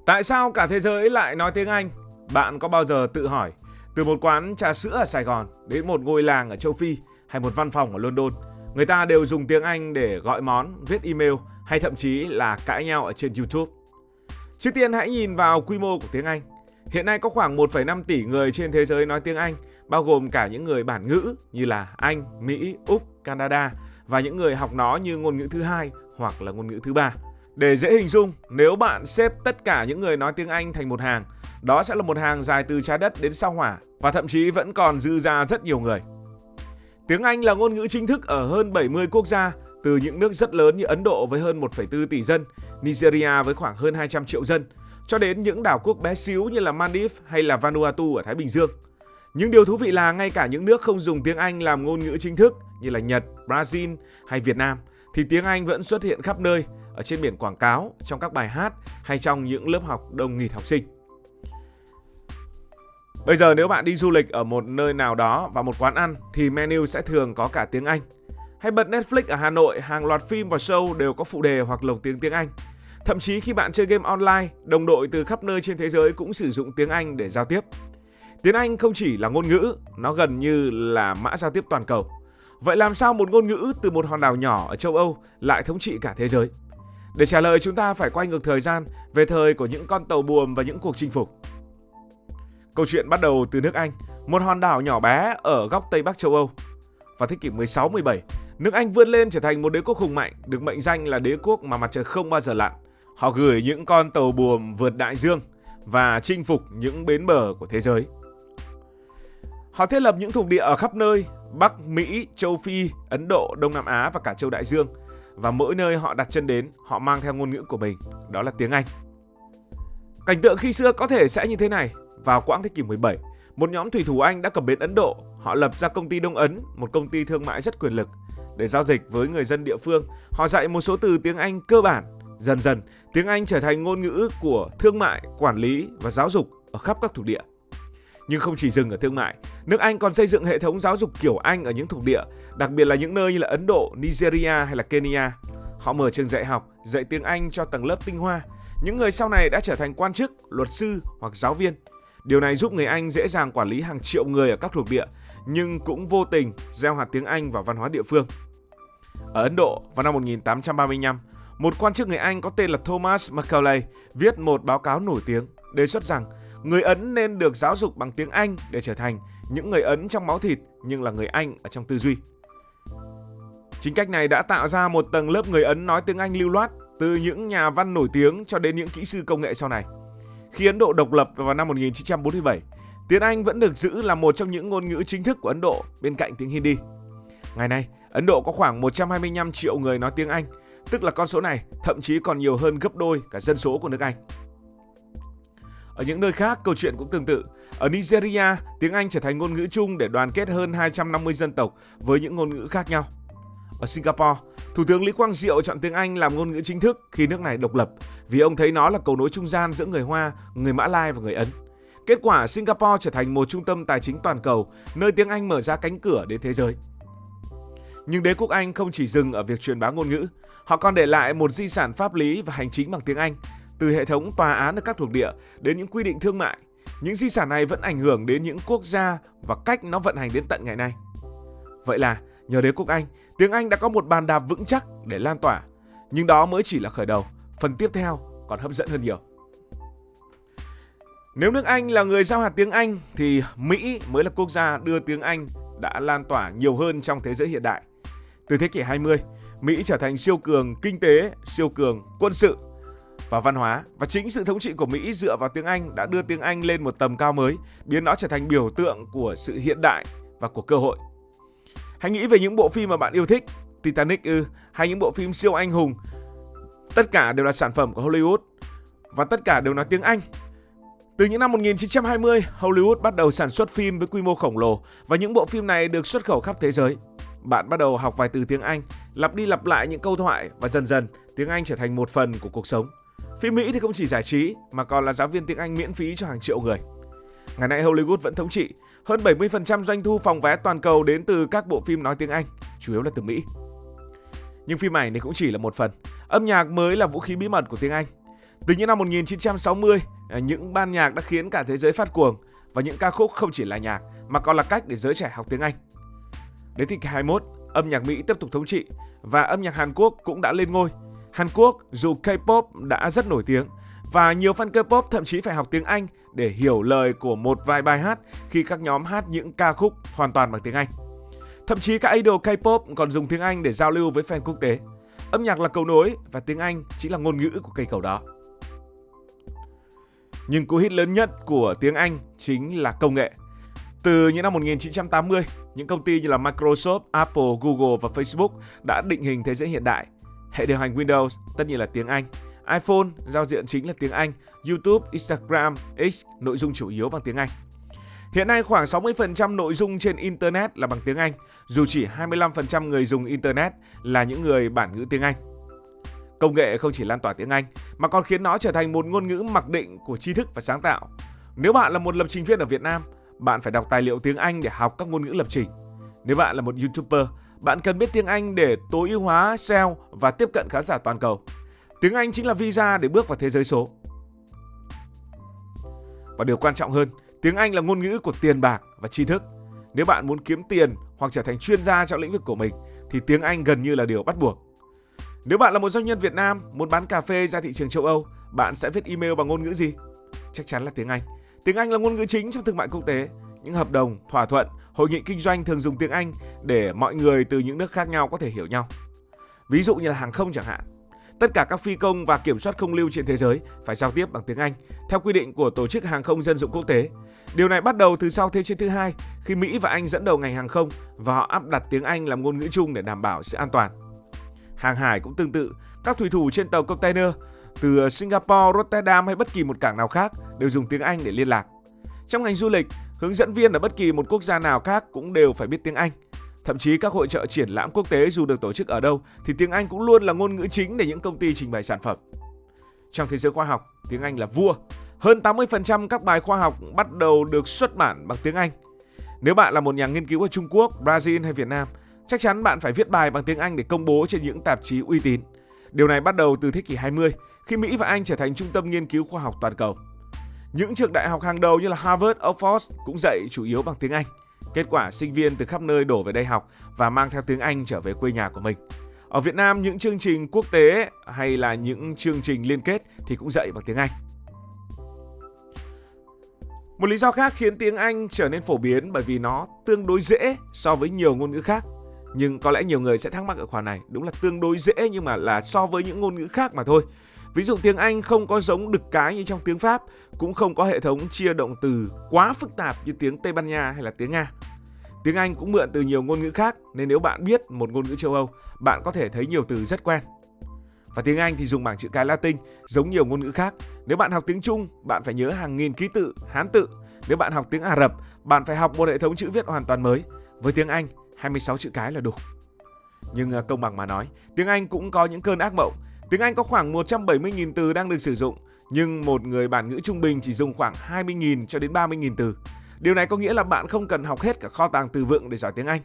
Tại sao cả thế giới lại nói tiếng Anh? Bạn có bao giờ tự hỏi, từ một quán trà sữa ở Sài Gòn đến một ngôi làng ở châu Phi hay một văn phòng ở London, người ta đều dùng tiếng Anh để gọi món, viết email hay thậm chí là cãi nhau ở trên YouTube? Trước tiên hãy nhìn vào quy mô của tiếng Anh. Hiện nay có khoảng 1,5 tỷ người trên thế giới nói tiếng Anh, bao gồm cả những người bản ngữ như là Anh, Mỹ, Úc, Canada và những người học nó như ngôn ngữ thứ hai hoặc là ngôn ngữ thứ ba. Để dễ hình dung, nếu bạn xếp tất cả những người nói tiếng Anh thành một hàng, đó sẽ là một hàng dài từ trái đất đến sao Hỏa và thậm chí vẫn còn dư ra rất nhiều người. Tiếng Anh là ngôn ngữ chính thức ở hơn 70 quốc gia, từ những nước rất lớn như Ấn Độ với hơn 1,4 tỷ dân, Nigeria với khoảng hơn 200 triệu dân, cho đến những đảo quốc bé xíu như là Maldives hay là Vanuatu ở Thái Bình Dương. Nhưng điều thú vị là ngay cả những nước không dùng tiếng Anh làm ngôn ngữ chính thức như là Nhật, Brazil hay Việt Nam thì tiếng Anh vẫn xuất hiện khắp nơi, ở trên biển quảng cáo, trong các bài hát hay trong những lớp học đông nghịt học sinh. Bây giờ nếu bạn đi du lịch ở một nơi nào đó và một quán ăn thì menu sẽ thường có cả tiếng Anh. Hay bật Netflix ở Hà Nội, hàng loạt phim và show đều có phụ đề hoặc lồng tiếng Anh. Thậm chí khi bạn chơi game online, đồng đội từ khắp nơi trên thế giới cũng sử dụng tiếng Anh để giao tiếp. Tiếng Anh không chỉ là ngôn ngữ, nó gần như là mã giao tiếp toàn cầu. Vậy làm sao một ngôn ngữ từ một hòn đảo nhỏ ở châu Âu lại thống trị cả thế giới? Để trả lời, chúng ta phải quay ngược thời gian về thời của những con tàu buồm và những cuộc chinh phục. Câu chuyện bắt đầu từ nước Anh, một hòn đảo nhỏ bé ở góc Tây Bắc châu Âu. Vào thế kỷ 16-17, nước Anh vươn lên trở thành một đế quốc hùng mạnh, được mệnh danh là đế quốc mà mặt trời không bao giờ lặn. Họ gửi những con tàu buồm vượt đại dương và chinh phục những bến bờ của thế giới. Họ thiết lập những thuộc địa ở khắp nơi, Bắc Mỹ, châu Phi, Ấn Độ, Đông Nam Á và cả châu Đại Dương. Và mỗi nơi họ đặt chân đến, họ mang theo ngôn ngữ của mình, đó là tiếng Anh. Cảnh tượng khi xưa có thể sẽ như thế này. Vào quãng thế kỷ 17, một nhóm thủy thủ Anh đã cập bến Ấn Độ. Họ lập ra công ty Đông Ấn, một công ty thương mại rất quyền lực. Để giao dịch với người dân địa phương, họ dạy một số từ tiếng Anh cơ bản. Dần dần, tiếng Anh trở thành ngôn ngữ của thương mại, quản lý và giáo dục ở khắp các thuộc địa. Nhưng không chỉ dừng ở thương mại, nước Anh còn xây dựng hệ thống giáo dục kiểu Anh ở những thuộc địa, đặc biệt là những nơi như là Ấn Độ, Nigeria hay là Kenya. Họ mở trường dạy học, dạy tiếng Anh cho tầng lớp tinh hoa, những người sau này đã trở thành quan chức, luật sư hoặc giáo viên. Điều này giúp người Anh dễ dàng quản lý hàng triệu người ở các thuộc địa, nhưng cũng vô tình gieo hạt tiếng Anh vào văn hóa địa phương. Ở Ấn Độ, vào năm 1835, một quan chức người Anh có tên là Thomas Macaulay viết một báo cáo nổi tiếng, đề xuất rằng người Ấn nên được giáo dục bằng tiếng Anh để trở thành những người Ấn trong máu thịt nhưng là người Anh ở trong tư duy. Chính cách này đã tạo ra một tầng lớp người Ấn nói tiếng Anh lưu loát, từ những nhà văn nổi tiếng cho đến những kỹ sư công nghệ sau này. Khi Ấn Độ độc lập vào năm 1947, tiếng Anh vẫn được giữ là một trong những ngôn ngữ chính thức của Ấn Độ bên cạnh tiếng Hindi. Ngày nay, Ấn Độ có khoảng 125 triệu người nói tiếng Anh, tức là con số này thậm chí còn nhiều hơn gấp đôi cả dân số của nước Anh. Ở những nơi khác, câu chuyện cũng tương tự. Ở Nigeria, tiếng Anh trở thành ngôn ngữ chung để đoàn kết hơn 250 dân tộc với những ngôn ngữ khác nhau. Ở Singapore, Thủ tướng Lý Quang Diệu chọn tiếng Anh làm ngôn ngữ chính thức khi nước này độc lập vì ông thấy nó là cầu nối trung gian giữa người Hoa, người Mã Lai và người Ấn. Kết quả, Singapore trở thành một trung tâm tài chính toàn cầu, nơi tiếng Anh mở ra cánh cửa đến thế giới. Nhưng đế quốc Anh không chỉ dừng ở việc truyền bá ngôn ngữ, họ còn để lại một di sản pháp lý và hành chính bằng tiếng Anh, từ hệ thống tòa án ở các thuộc địa đến những quy định thương mại. Những di sản này vẫn ảnh hưởng đến những quốc gia và cách nó vận hành đến tận ngày nay. Vậy là nhờ đế quốc Anh, tiếng Anh đã có một bàn đạp vững chắc để lan tỏa. Nhưng đó mới chỉ là khởi đầu, phần tiếp theo còn hấp dẫn hơn nhiều. Nếu nước Anh là người giao hạt tiếng Anh thì Mỹ mới là quốc gia đưa tiếng Anh đã lan tỏa nhiều hơn trong thế giới hiện đại. Từ thế kỷ 20, Mỹ trở thành siêu cường kinh tế, siêu cường quân sự và văn hóa, và chính sự thống trị của Mỹ dựa vào tiếng Anh đã đưa tiếng Anh lên một tầm cao mới, biến nó trở thành biểu tượng của sự hiện đại và của cơ hội. Hãy nghĩ về những bộ phim mà bạn yêu thích, Titanic hay những bộ phim siêu anh hùng. Tất cả đều là sản phẩm của Hollywood và tất cả đều nói tiếng Anh. Từ những năm 1920, Hollywood bắt đầu sản xuất phim với quy mô khổng lồ và những bộ phim này được xuất khẩu khắp thế giới. Bạn bắt đầu học vài từ tiếng Anh, lặp đi lặp lại những câu thoại và dần dần tiếng Anh trở thành một phần của cuộc sống. Phim Mỹ thì không chỉ giải trí mà còn là giáo viên tiếng Anh miễn phí cho hàng triệu người. Ngày nay Hollywood vẫn thống trị, hơn 70% doanh thu phòng vé toàn cầu đến từ các bộ phim nói tiếng Anh, chủ yếu là từ Mỹ. Nhưng phim ảnh thì cũng chỉ là một phần. Âm nhạc mới là vũ khí bí mật của tiếng Anh. Từ những năm 1960, những ban nhạc đã khiến cả thế giới phát cuồng và những ca khúc không chỉ là nhạc mà còn là cách để giới trẻ học tiếng Anh. Đến thế kỷ 21, âm nhạc Mỹ tiếp tục thống trị và âm nhạc Hàn Quốc cũng đã lên ngôi. Hàn Quốc dù K-pop đã rất nổi tiếng và nhiều fan K-pop thậm chí phải học tiếng Anh để hiểu lời của một vài bài hát khi các nhóm hát những ca khúc hoàn toàn bằng tiếng Anh. Thậm chí các idol K-pop còn dùng tiếng Anh để giao lưu với fan quốc tế. Âm nhạc là cầu nối và tiếng Anh chính là ngôn ngữ của cây cầu đó. Nhưng cú hit lớn nhất của tiếng Anh chính là công nghệ. Từ những năm 1980, những công ty như là Microsoft, Apple, Google và Facebook đã định hình thế giới hiện đại. Hệ điều hành Windows tất nhiên là tiếng Anh, iPhone giao diện chính là tiếng Anh, YouTube, Instagram, X nội dung chủ yếu bằng tiếng Anh. Hiện nay khoảng 60% nội dung trên Internet là bằng tiếng Anh, dù chỉ 25% người dùng Internet là những người bản ngữ tiếng Anh. Công nghệ không chỉ lan tỏa tiếng Anh mà còn khiến nó trở thành một ngôn ngữ mặc định của tri thức và sáng tạo. Nếu bạn là một lập trình viên ở Việt Nam, bạn phải đọc tài liệu tiếng Anh để học các ngôn ngữ lập trình. Nếu bạn là một YouTuber, bạn cần biết tiếng Anh để tối ưu hóa SEO và tiếp cận khán giả toàn cầu. Tiếng Anh chính là visa để bước vào thế giới số. Và điều quan trọng hơn, tiếng Anh là ngôn ngữ của tiền bạc và tri thức. Nếu bạn muốn kiếm tiền hoặc trở thành chuyên gia trong lĩnh vực của mình, thì tiếng Anh gần như là điều bắt buộc. Nếu bạn là một doanh nhân Việt Nam muốn bán cà phê ra thị trường châu Âu, bạn sẽ viết email bằng ngôn ngữ gì? Chắc chắn là tiếng Anh. Tiếng Anh là ngôn ngữ chính trong thương mại quốc tế. Những hợp đồng, thỏa thuận, hội nghị kinh doanh thường dùng tiếng Anh để mọi người từ những nước khác nhau có thể hiểu nhau. Ví dụ như là hàng không chẳng hạn. Tất cả các phi công và kiểm soát không lưu trên thế giới phải giao tiếp bằng tiếng Anh theo quy định của Tổ chức Hàng không Dân dụng Quốc tế. Điều này bắt đầu từ sau Thế chiến thứ hai, khi Mỹ và Anh dẫn đầu ngành hàng không và họ áp đặt tiếng Anh làm ngôn ngữ chung để đảm bảo sự an toàn. Hàng hải cũng tương tự, các thủy thủ trên tàu container từ Singapore, Rotterdam hay bất kỳ một cảng nào khác đều dùng tiếng Anh để liên lạc. Trong ngành du lịch, hướng dẫn viên ở bất kỳ một quốc gia nào khác cũng đều phải biết tiếng Anh. Thậm chí các hội chợ triển lãm quốc tế dù được tổ chức ở đâu thì tiếng Anh cũng luôn là ngôn ngữ chính để những công ty trình bày sản phẩm. Trong thế giới khoa học, tiếng Anh là vua. Hơn 80% các bài khoa học bắt đầu được xuất bản bằng tiếng Anh. Nếu bạn là một nhà nghiên cứu ở Trung Quốc, Brazil hay Việt Nam, chắc chắn bạn phải viết bài bằng tiếng Anh để công bố trên những tạp chí uy tín. Điều này bắt đầu từ thế kỷ 20, khi Mỹ và Anh trở thành trung tâm nghiên cứu khoa học toàn cầu. Những trường đại học hàng đầu như là Harvard, Oxford cũng dạy chủ yếu bằng tiếng Anh. Kết quả, sinh viên từ khắp nơi đổ về đây học và mang theo tiếng Anh trở về quê nhà của mình. Ở Việt Nam, những chương trình quốc tế hay là những chương trình liên kết thì cũng dạy bằng tiếng Anh. Một lý do khác khiến tiếng Anh trở nên phổ biến bởi vì nó tương đối dễ so với nhiều ngôn ngữ khác. Nhưng có lẽ nhiều người sẽ thắc mắc ở khoản này, đúng là tương đối dễ nhưng mà là so với những ngôn ngữ khác mà thôi. Ví dụ tiếng Anh không có giống đực cái như trong tiếng Pháp, cũng không có hệ thống chia động từ quá phức tạp như tiếng Tây Ban Nha hay là tiếng Nga. Tiếng Anh cũng mượn từ nhiều ngôn ngữ khác nên nếu bạn biết một ngôn ngữ châu Âu, bạn có thể thấy nhiều từ rất quen. Và tiếng Anh thì dùng bảng chữ cái Latin giống nhiều ngôn ngữ khác. Nếu bạn học tiếng Trung, bạn phải nhớ hàng nghìn ký tự, Hán tự. Nếu bạn học tiếng Ả Rập, bạn phải học một hệ thống chữ viết hoàn toàn mới. Với tiếng Anh, 26 chữ cái là đủ. Nhưng công bằng mà nói, tiếng Anh cũng có những cơn ác mộng. Tiếng Anh có khoảng 170.000 từ đang được sử dụng, nhưng một người bản ngữ trung bình chỉ dùng khoảng 20.000 cho đến 30.000 từ. Điều này có nghĩa là bạn không cần học hết cả kho tàng từ vựng để giỏi tiếng Anh.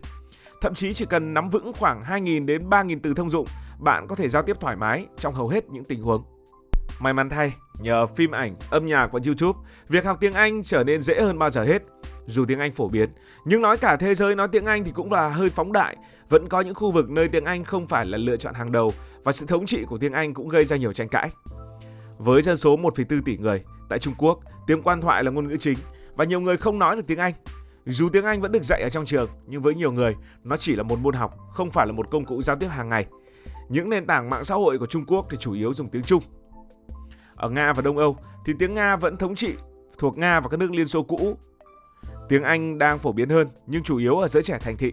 Thậm chí chỉ cần nắm vững khoảng 2.000 đến 3.000 từ thông dụng, bạn có thể giao tiếp thoải mái trong hầu hết những tình huống. May mắn thay, nhờ phim ảnh, âm nhạc và YouTube, việc học tiếng Anh trở nên dễ hơn bao giờ hết. Dù tiếng Anh phổ biến, nhưng nói cả thế giới nói tiếng Anh thì cũng là hơi phóng đại. Vẫn có những khu vực nơi tiếng Anh không phải là lựa chọn hàng đầu và sự thống trị của tiếng Anh cũng gây ra nhiều tranh cãi. Với dân số 1,4 tỷ người, tại Trung Quốc, tiếng quan thoại là ngôn ngữ chính và nhiều người không nói được tiếng Anh. Dù tiếng Anh vẫn được dạy ở trong trường, nhưng với nhiều người, nó chỉ là một môn học, không phải là một công cụ giao tiếp hàng ngày. Những nền tảng mạng xã hội của Trung Quốc thì chủ yếu dùng tiếng Trung. Ở Nga và Đông Âu thì tiếng Nga vẫn thống trị, thuộc Nga và các nước Liên Xô cũ. Tiếng Anh đang phổ biến hơn, nhưng chủ yếu ở giới trẻ thành thị.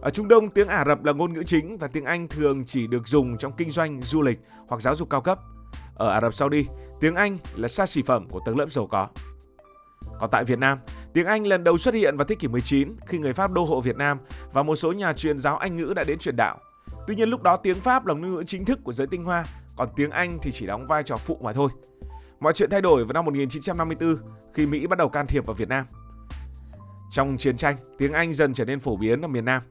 Ở Trung Đông, tiếng Ả Rập là ngôn ngữ chính và tiếng Anh thường chỉ được dùng trong kinh doanh, du lịch hoặc giáo dục cao cấp. Ở Ả Rập Saudi, tiếng Anh là xa xỉ phẩm của tầng lớp giàu có. Còn tại Việt Nam, tiếng Anh lần đầu xuất hiện vào thế kỷ 19 khi người Pháp đô hộ Việt Nam và một số nhà truyền giáo Anh ngữ đã đến truyền đạo. Tuy nhiên lúc đó tiếng Pháp là ngôn ngữ chính thức của giới tinh hoa, còn tiếng Anh thì chỉ đóng vai trò phụ mà thôi. Mọi chuyện thay đổi vào năm 1954 khi Mỹ bắt đầu can thiệp vào Việt Nam. Trong chiến tranh, tiếng Anh dần trở nên phổ biến ở miền Nam.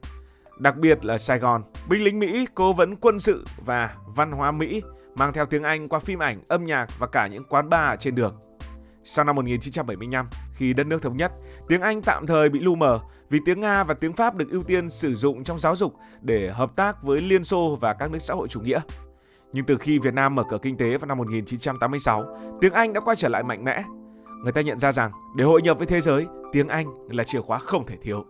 Đặc biệt là Sài Gòn, binh lính Mỹ, cố vấn quân sự và văn hóa Mỹ mang theo tiếng Anh qua phim ảnh, âm nhạc và cả những quán bar trên đường. Sau năm 1975, khi đất nước thống nhất, tiếng Anh tạm thời bị lu mờ vì tiếng Nga và tiếng Pháp được ưu tiên sử dụng trong giáo dục để hợp tác với Liên Xô và các nước xã hội chủ nghĩa. Nhưng từ khi Việt Nam mở cửa kinh tế vào năm 1986, tiếng Anh đã quay trở lại mạnh mẽ. Người ta nhận ra rằng để hội nhập với thế giới, tiếng Anh là chìa khóa không thể thiếu.